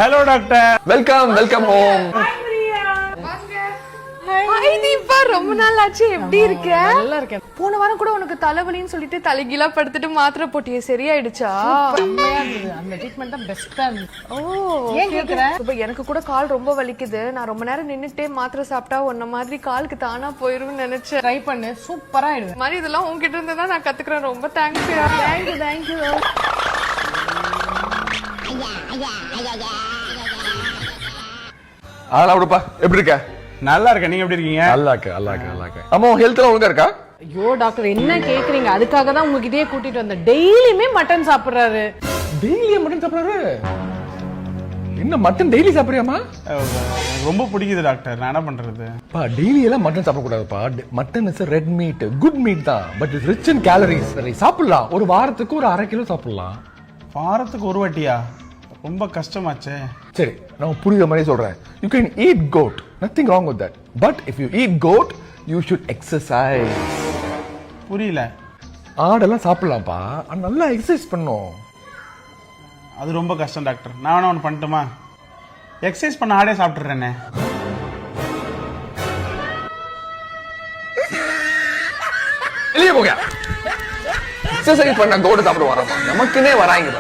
Hello doctor. Welcome home. Hi Deepa, ரொம்ப நாள் ஆச்சு. எப்படி இருக்க? நல்லா இருக்கேன். போன வாரம் கூட உனக்கு தலைவலின்னு சொல்லிட்டு தலைகீழா படுத்துட்டு மாத்திரை போட்டியே, சரியாயிடுச்சா? செம்மையா இருந்தது. அந்த ட்ரீட்மெண்ட் தான் பெஸ்டா இருந்துச்சு. ஓ, ஏன் கேக்குற? இப்ப எனக்கு கூட கால் ரொம்ப வலிக்குது. நான் ரொம்ப நேரம் நின்னுட்டே மாத்திரை சாப்பிட்டா உன்ன மாதிரி காலுக்கு தானா போயிரும்னு நினைச்சேன். ட்ரை பண்ணு, சூப்பரா ஆயிடுவேன். இந்த மாதிரி இதெல்லாம் உன்கிட்ட இருந்து தான் நான் கத்துக்கிறேன். ரொம்ப தேங்க்ஸ். தேங்க்யூ. அதெல்லாம் விடுப்பா. எப்படி இருக்க? நல்லா இருக்கேன். நீங்க எப்படி இருக்கீங்க? நல்லா இருக்க. அம்மா ஹெல்த் எல்லாம் ஒழுங்கா இருக்கா? ஐயோ டாக்டர், என்ன கேக்குறீங்க? அதுக்காக தான் உங்ககிட்டயே கூட்டிட்டு வந்தேன். டெய்லியுமே மட்டன் சாப்பிடுறாரு. டெய்லியே மட்டன் சாப்பிடுறாரு? என்ன மட்டன் டெய்லி சாப்பிடுறியாமா? ரொம்ப பிடிக்குது டாக்டர். நான் என்ன பண்றது? பா டெய்லி எல்லாம் மட்டன் சாப்பிடக்கூடாதுப்பா. Mutton is red meat, good meat தான். But it's rich in calories. சாப்பிடலாம். ஒரு வாரத்துக்கு ஒரு 1/2 கிலோ சாப்பிடலாம். வாரத்துக்கு ஒரு வாட்டியா? ரொம்ப கஷ்டமாச்சே. சரி, நான் புரியுற மாதிரி சொல்றேன். You can eat goat, nothing wrong with that. But if you eat goat you should exercise. புரியல. ஆடெல்லாம் சாப்பிடலாம்ப்பா, நல்லா எக்ஸசைஸ் பண்ணும். அது ரொம்ப கஷ்டம் டாக்டர். நான் வேணா ஒன்று பண்ணட்டுமா? எக்ஸசைஸ் பண்ண ஆடே சாப்பிட்டுறேனே. வெளியே போங்க. எக்ஸசைஸ் பண்ண கோட் சாப்பிட வரோம். நமக்குன்னே வராங்க.